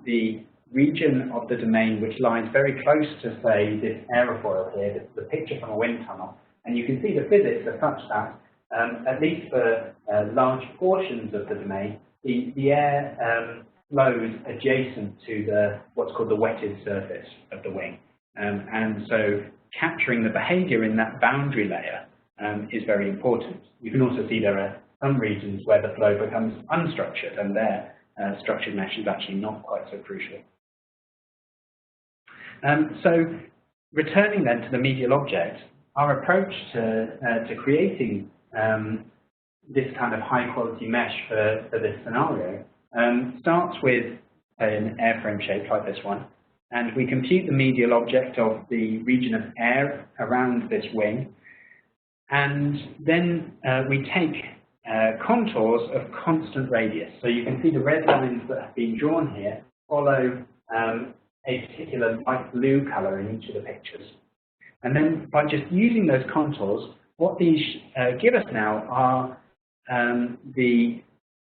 the region of the domain which lies very close to, say, this aerofoil here. This is a picture from a wind tunnel. And you can see the physics are such that, at least for large portions of the domain, the air flows adjacent to what's called the wetted surface of the wing. And so capturing the behavior in that boundary layer is very important. You can also see there are some regions where the flow becomes unstructured, and there structured mesh is actually not quite so crucial. So returning then to the medial object, our approach to creating this kind of high quality mesh for this scenario starts with an airframe shape like this one, and we compute the medial object of the region of air around this wing, and then we take contours of constant radius. So you can see the red lines that have been drawn here follow a particular light blue color in each of the pictures. And then by just using those contours, what these give us now are the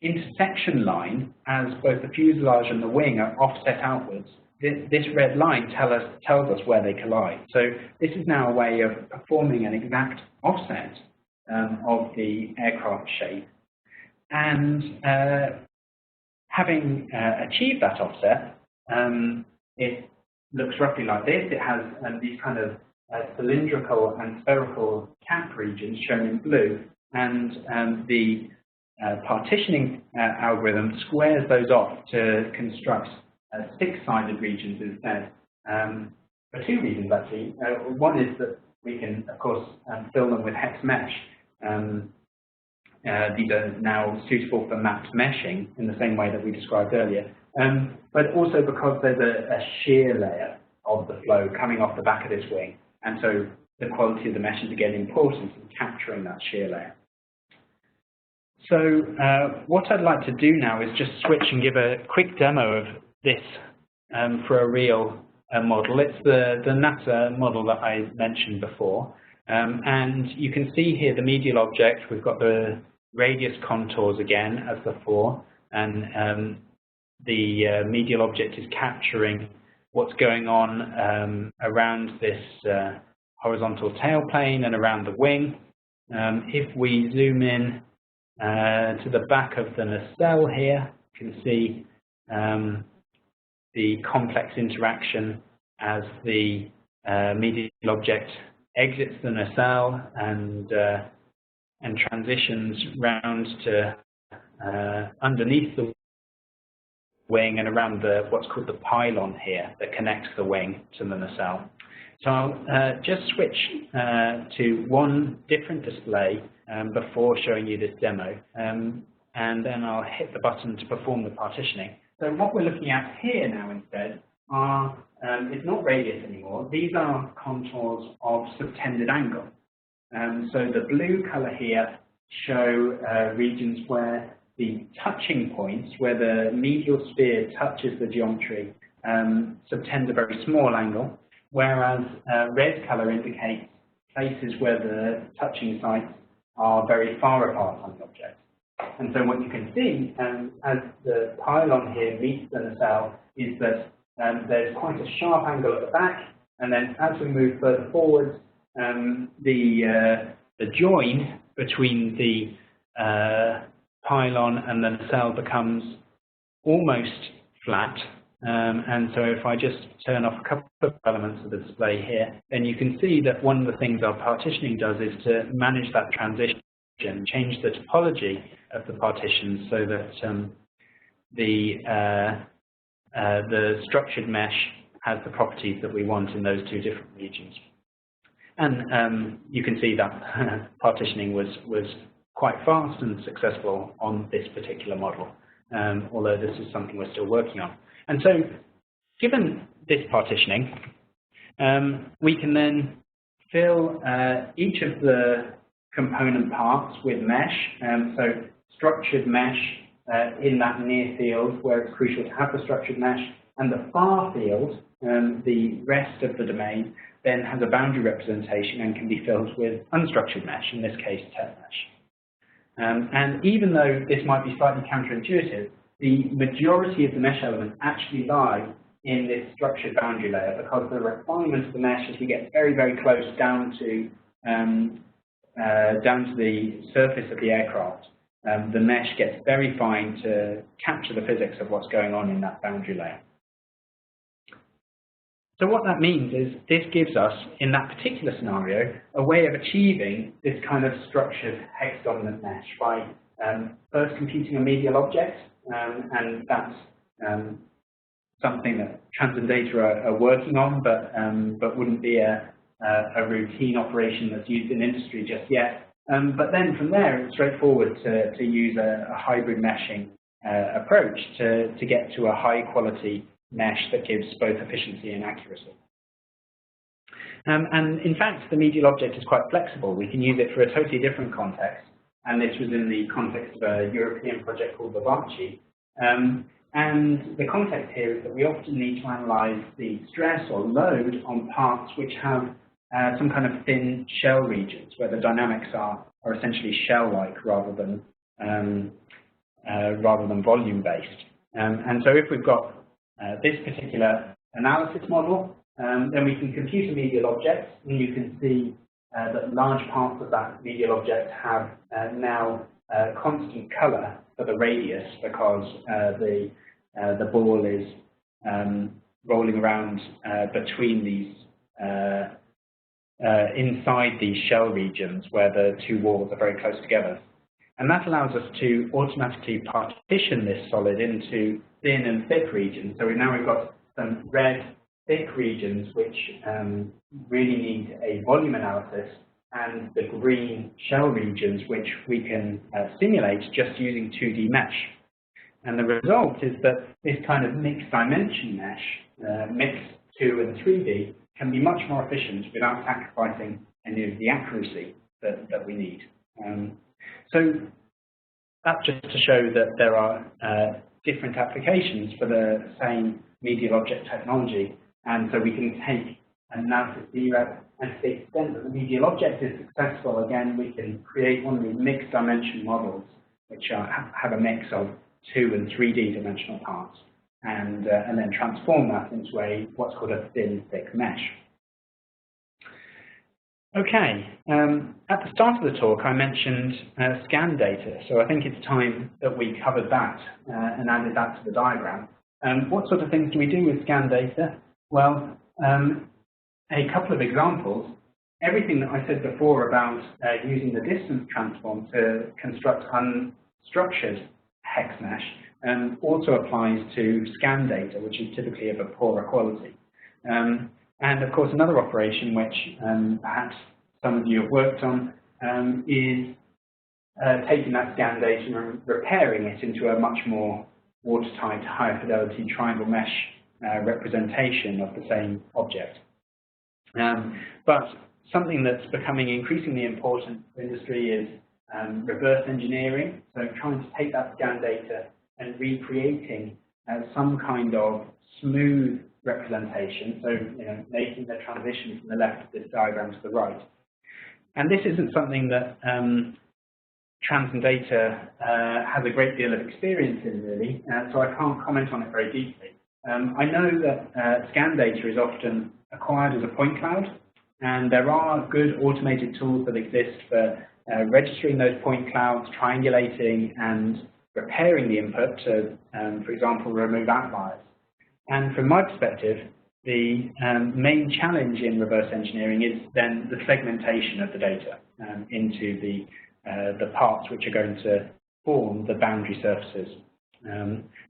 intersection line as both the fuselage and the wing are offset outwards. This red line tells us where they collide. So this is now a way of performing an exact offset of the aircraft shape. And having achieved that offset, it looks roughly like this. It has these kind of cylindrical and spherical cap regions shown in blue, and the partitioning algorithm squares those off to construct six-sided regions instead, for two reasons actually. One is that we can, of course, fill them with hex mesh. These are now suitable for mapped meshing in the same way that we described earlier, but also because there's a shear layer of the flow coming off the back of this wing, and so the quality of the mesh is again important in capturing that shear layer. So what I'd like to do now is just switch and give a quick demo of this for a real model. It's the NASA model that I mentioned before, and you can see here the medial object. We've got the radius contours again as before, and the medial object is capturing what's going on around this horizontal tail plane and around the wing. If we zoom in to the back of the nacelle here. You can see the complex interaction as the medial object exits the nacelle and transitions round to underneath the wing and around what's called the pylon here that connects the wing to the nacelle. So I'll just switch to one different display before showing you this demo, and then I'll hit the button to perform the partitioning. So what we're looking at here now instead are, it's not radius anymore, these are contours of subtended angle. So the blue color here show regions where the touching points, where the medial sphere touches the geometry, subtend a very small angle, whereas red color indicates places where the touching sites are very far apart on the object. And so what you can see as the pylon here meets the nacelle is that there's quite a sharp angle at the back, and then as we move further forward, the join between the pylon and the nacelle becomes almost flat. And so if I just turn off a couple of elements of the display here, then you can see that one of the things our partitioning does is to manage that transition, change the topology of the partitions so that the structured mesh has the properties that we want in those two different regions. And you can see that partitioning was quite fast and successful on this particular model, although this is something we're still working on. And so, given this partitioning, we can then fill each of the component parts with mesh. So structured mesh in that near field where it's crucial to have the structured mesh, and the far field, the rest of the domain, then has a boundary representation and can be filled with unstructured mesh, in this case, TET mesh. And even though this might be slightly counterintuitive, the majority of the mesh elements actually lie in this structured boundary layer, because the refinement of the mesh, as we get very, very close down to the surface of the aircraft, the mesh gets very fine to capture the physics of what's going on in that boundary layer. So what that means is this gives us, in that particular scenario, a way of achieving this kind of structured hex-dominant mesh by first computing a medial object, and that's something that TranscenData are working on, but wouldn't be a routine operation that's used in industry just yet. But then from there, it's straightforward to use a hybrid meshing approach to get to a high-quality mesh that gives both efficiency and accuracy. And in fact, the medial object is quite flexible. We can use it for a totally different context, and this was in the context of a European project called Vivace. And the context here is that we often need to analyze the stress or load on parts which have some kind of thin shell regions, where the dynamics are essentially shell-like rather than volume-based. And so if we've got this particular analysis model, then we can compute a medial object, and you can see that large parts of that medial object have now constant color for the radius, because the ball is rolling around between these inside these shell regions where the two walls are very close together. And that allows us to automatically partition this solid into thin and thick regions. So now we've got some red thick regions which really need a volume analysis, and the green shell regions which we can simulate just using 2D mesh. And the result is that this kind of mixed dimension mesh, mixed 2 and 3D, can be much more efficient without sacrificing any of the accuracy that we need. So that's just to show that there are different applications for the same medial object technology, and so we can take an analysis zero, and to the extent that the medial object is successful, again, we can create one of these mixed dimension models which have a mix of 2 and 3D dimensional parts, and then transform that into what's called a thin thick mesh. Okay, at the start of the talk I mentioned scan data, so I think it's time that we covered that and added that to the diagram. What sort of things do we do with scan data? Well, a couple of examples. Everything that I said before about using the distance transform to construct unstructured hex mesh also applies to scan data, which is typically of a poorer quality. And of course, another operation which perhaps some of you have worked on is taking that scan data and repairing it into a much more watertight, higher fidelity triangle mesh representation of the same object. But something that's becoming increasingly important for industry is reverse engineering, so trying to take that scan data and recreating some kind of smooth representation, so making the transition from the left of this diagram to the right. And this isn't something that TranscenData has a great deal of experience in, really, so I can't comment on it very deeply. I know that scan data is often acquired as a point cloud, and there are good automated tools that exist for registering those point clouds, triangulating, and repairing the input to, for example, remove outliers. And from my perspective, the main challenge in reverse engineering is then the segmentation of the data into the parts which are going to form the boundary surfaces.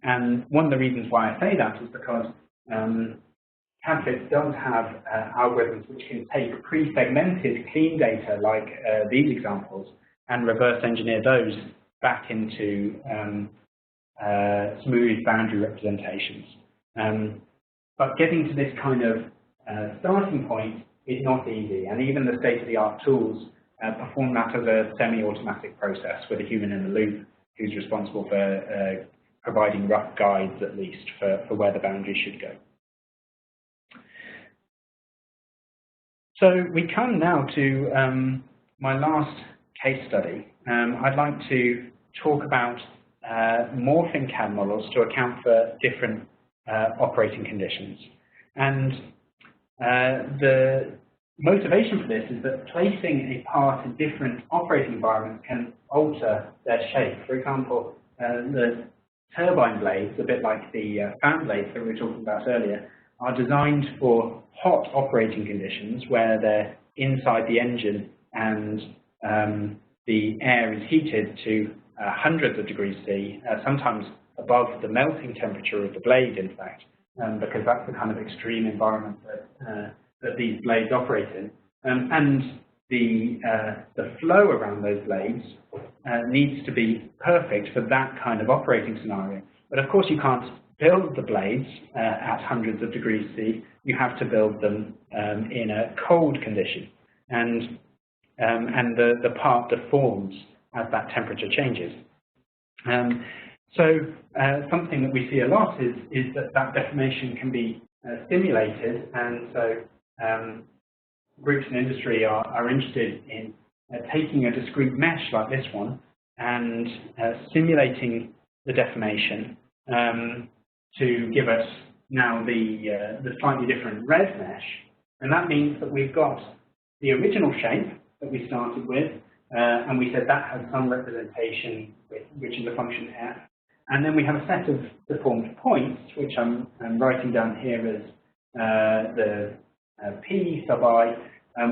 And one of the reasons why I say that is because CADfix does have algorithms which can take pre-segmented clean data like these examples and reverse engineer those back into smooth boundary representations. But getting to this kind of starting point is not easy, and even the state-of-the-art tools perform that as a semi-automatic process with a human in the loop who's responsible for providing rough guides, at least, for where the boundary should go. So we come now to my last case study. I'd like to talk about morphing CAD models to account for different operating conditions. And the motivation for this is that placing a part in different operating environments can alter their shape. For example, the turbine blades, a bit like the fan blades that we were talking about earlier, are designed for hot operating conditions where they're inside the engine and the air is heated to hundreds of degrees C, sometimes above the melting temperature of the blade, in fact, because that's the kind of extreme environment that these blades operate in. And the flow around those blades needs to be perfect for that kind of operating scenario. But of course, you can't build the blades at hundreds of degrees C. You have to build them in a cold condition, and the part deforms as that temperature changes. So something that we see a lot is that deformation can be simulated, and so groups in industry are interested in taking a discrete mesh like this one and simulating the deformation to give us now the slightly different red mesh. And that means that we've got the original shape that we started with, and we said that has some representation which is a function f. And then we have a set of deformed points, which I'm writing down here as the P sub I,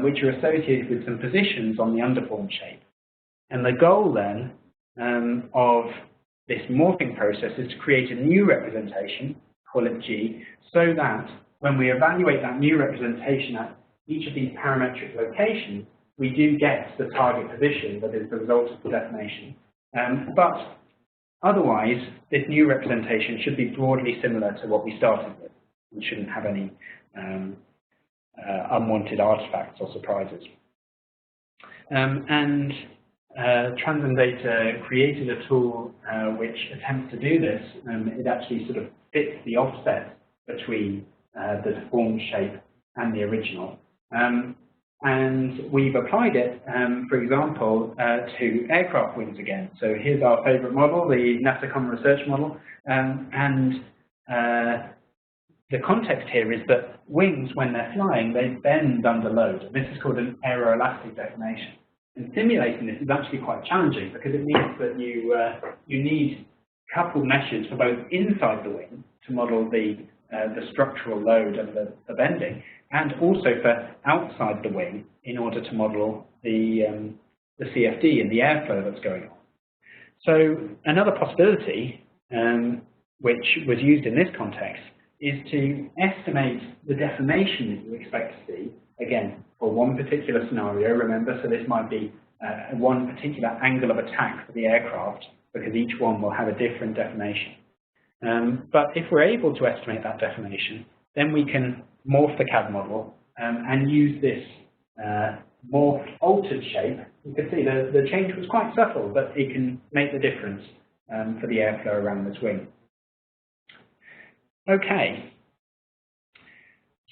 which are associated with some positions on the undeformed shape. And the goal then of this morphing process is to create a new representation, call it G, so that when we evaluate that new representation at each of these parametric locations, we do get the target position that is the result of the deformation. But otherwise, this new representation should be broadly similar to what we started with. We shouldn't have any unwanted artifacts or surprises. TranscenData created a tool which attempts to do this. It actually sort of fits the offset between the deformed shape and the original. And we've applied it, for example, to aircraft wings again. So here's our favorite model, the NASA Common Research Model. the context here is that wings, when they're flying, they bend under load. And this is called an aeroelastic deformation. And simulating this is actually quite challenging because it means that you need coupled meshes for both inside the wing to model the structural load of the bending, and also for outside the wing in order to model the CFD and the airflow that's going on. So another possibility, which was used in this context, is to estimate the deformation that you expect to see, again, for one particular scenario, remember, so this might be one particular angle of attack for the aircraft, because each one will have a different deformation. But if we're able to estimate that deformation, then we can morph the CAD model and use this morphed altered shape. You can see the change was quite subtle, but it can make the difference for the airflow around this wing. Okay,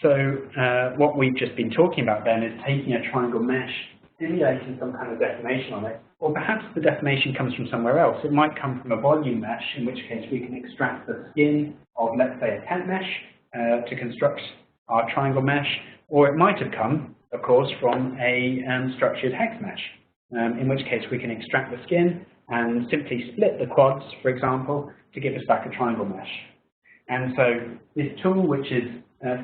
so what we've just been talking about then is taking a triangle mesh, simulating some kind of deformation on it, or perhaps the deformation comes from somewhere else. It might come from a volume mesh, in which case we can extract the skin of, let's say, a tent mesh to construct our triangle mesh, or it might have come, of course, from a structured hex mesh, in which case we can extract the skin and simply split the quads, for example, to give us back a triangle mesh. And so this tool, which is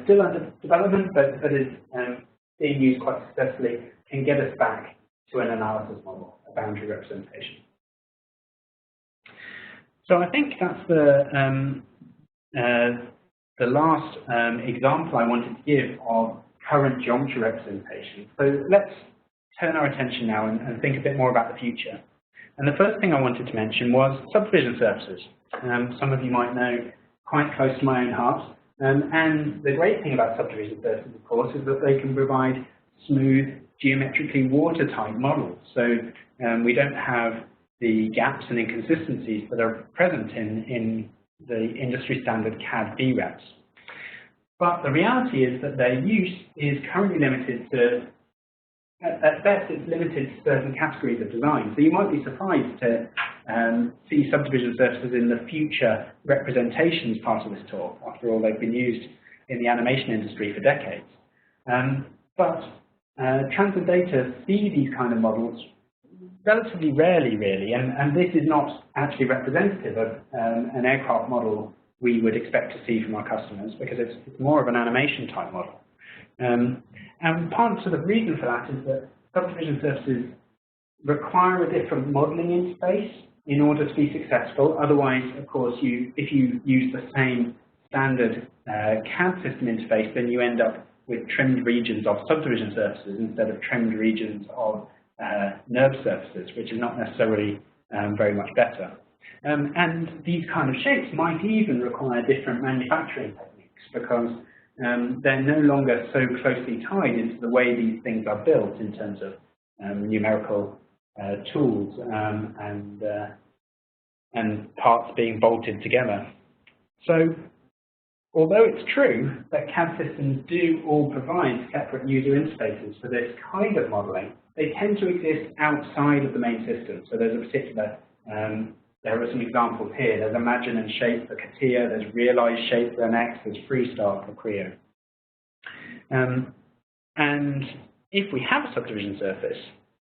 still under development, but is being used quite successfully, can get us back to an analysis model, a boundary representation. So I think that's the last example I wanted to give of current geometry representation. So let's turn our attention now and think a bit more about the future. And the first thing I wanted to mention was subdivision surfaces. Some of you might know, quite close to my own heart. And the great thing about subdivision surfaces, of course, is that they can provide smooth, geometrically watertight models. So we don't have the gaps and inconsistencies that are present in the industry standard CAD VREPs. But the reality is that their use is currently limited to, at best, it's limited to certain categories of design. So you might be surprised to see subdivision surfaces in the future representations part of this talk. After all, they've been used in the animation industry for decades. But TranscenData see these kind of models relatively rarely, really, and this is not actually representative of an aircraft model we would expect to see from our customers, because it's more of an animation type model. And part of the reason for that is that subdivision surfaces require a different modeling interface in order to be successful. Otherwise, of course, if you use the same standard CAD system interface, then you end up with trimmed regions of subdivision surfaces instead of trimmed regions of NURBS surfaces, which is not necessarily very much better. And these kind of shapes might even require different manufacturing techniques, because they're no longer so closely tied into the way these things are built in terms of numerical tools and parts being bolted together. So although it's true that CAD systems do all provide separate user interfaces for this kind of modeling, they tend to exist outside of the main system. So there's a particular, there are some examples here. There's Imagine and Shape for CATIA, there's Realize Shape for NX, there's Freestyle for Creo. And if we have a subdivision surface,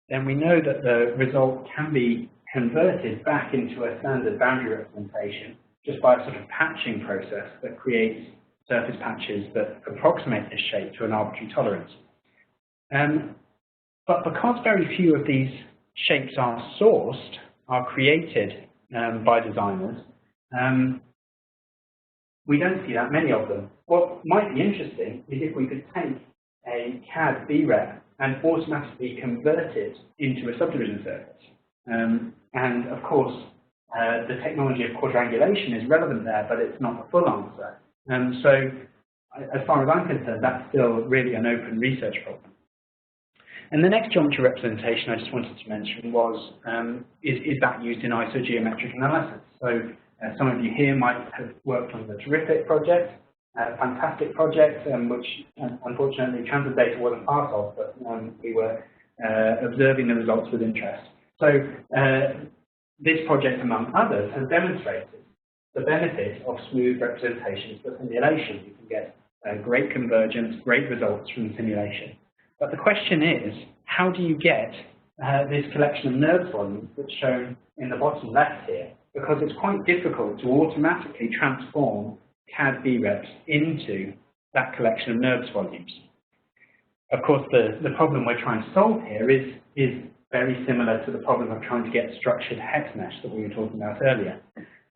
then we know that the result can be converted back into a standard boundary representation just by a sort of patching process that creates surface patches that approximate this shape to an arbitrary tolerance. But because very few of these shapes are sourced, are created by designers, we don't see that many of them. What might be interesting is if we could take a CAD VREP and automatically convert it into a subdivision surface. And of course, the technology of quadrangulation is relevant there, but it's not the full answer. So as far as I'm concerned, that's still really an open research problem. And the next geometry representation I just wanted to mention was, is that used in isogeometric analysis? So some of you here might have worked on the terrific project, a fantastic project, which unfortunately TranscenData wasn't part of, but we were observing the results with interest. So this project, among others, has demonstrated the benefit of smooth representations for simulation. You can get great convergence, great results from simulation. But the question is, how do you get this collection of NURBS volumes that's shown in the bottom left here? Because it's quite difficult to automatically transform CAD VREPs into that collection of NURBS volumes. Of course, the problem we're trying to solve here is very similar to the problem of trying to get structured hex mesh that we were talking about earlier.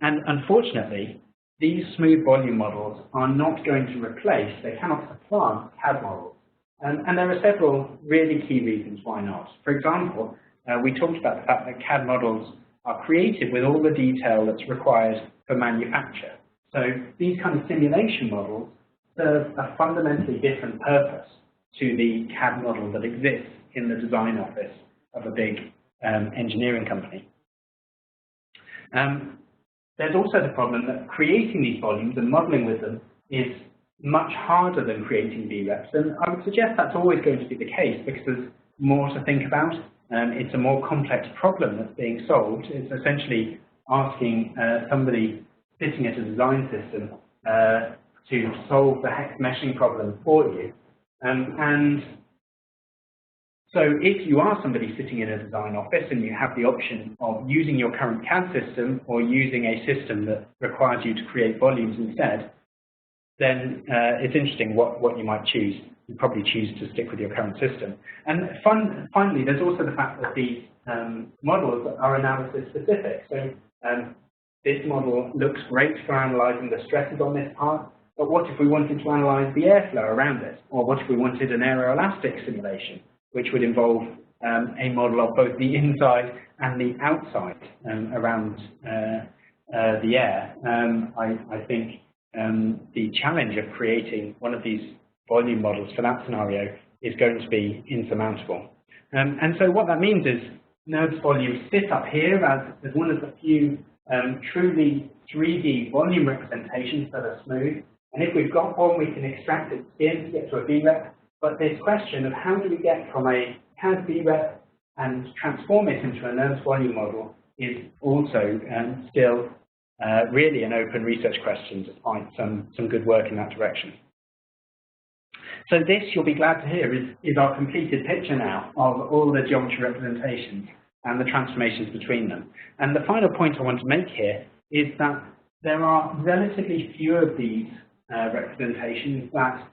And unfortunately, these smooth volume models are not going to replace, they cannot supplant CAD models. And there are several really key reasons why not. For example, we talked about the fact that CAD models are created with all the detail that's required for manufacture. So these kind of simulation models serve a fundamentally different purpose to the CAD model that exists in the design office of a big engineering company. There's also the problem that creating these volumes and modeling with them is much harder than creating VREPs, and I would suggest that's always going to be the case because there's more to think about. It's a more complex problem that's being solved. It's essentially asking somebody sitting at a design system to solve the hex meshing problem for you. And so if you are somebody sitting in a design office and you have the option of using your current CAD system or using a system that requires you to create volumes instead, then it's interesting what you might choose. You probably choose to stick with your current system. And finally, there's also the fact that these models are analysis specific. So this model looks great for analyzing the stresses on this part, but what if we wanted to analyze the airflow around it? Or what if we wanted an aeroelastic simulation, which would involve a model of both the inside and the outside around the air? I think the challenge of creating one of these volume models for that scenario is going to be insurmountable. And so what that means is NURBS volumes sit up here as one of the few truly 3D volume representations that are smooth. And if we've got one, we can extract its skin to get to a VREP. But this question of how do we get from a CAD VREP and transform it into a NURBS volume model is also still really an open research question, despite some good work in that direction. So this, you'll be glad to hear, is our completed picture now of all the geometry representations and the transformations between them. And the final point I want to make here is that there are relatively few of these representations that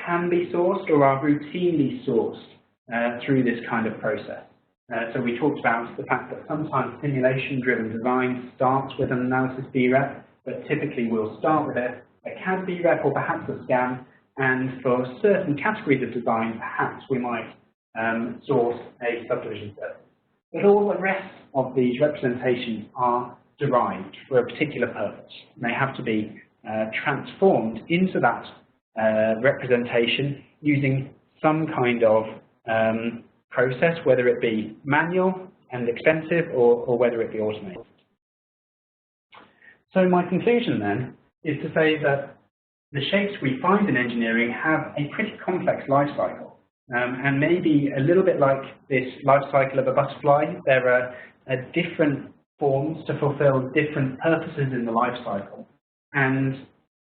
can be sourced or are routinely sourced through this kind of process. So we talked about the fact that sometimes simulation-driven design starts with an analysis VREP, but typically we'll start with a CAD VREP or perhaps a scan, and for certain categories of design, perhaps we might source a subdivision surface. But all the rest of these representations are derived for a particular purpose. They have to be transformed into that representation using some kind of process, whether it be manual and expensive or whether it be automated. So my conclusion then is to say that the shapes we find in engineering have a pretty complex life cycle. And maybe a little bit like this life cycle of a butterfly, there are different forms to fulfill different purposes in the life cycle. And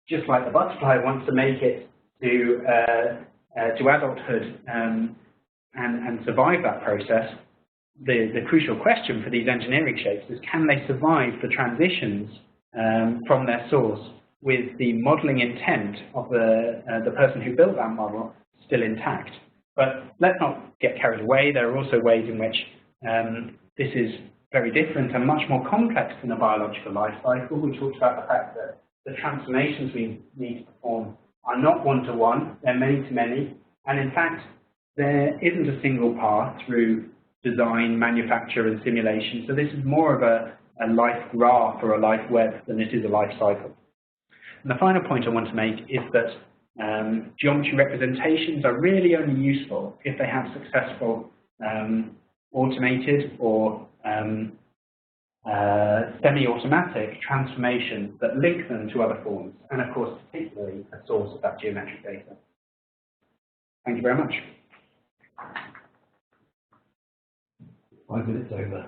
just like the butterfly wants to make it to adulthood and survive that process, the crucial question for these engineering shapes is, can they survive the transitions from their source with the modeling intent of the person who built that model still intact? But let's not get carried away. There are also ways in which this is very different and much more complex than a biological life cycle. We talked about the fact that the transformations we need to perform are not one-to-one, they're many-to-many, and in fact, there isn't a single path through design, manufacture, and simulation. So this is more of a life graph or a life web than it is a life cycle. And the final point I want to make is that geometry representations are really only useful if they have successful automated or semi-automatic transformations that link them to other forms, and of course, particularly a source of that geometric data. Thank you very much. 5 minutes over.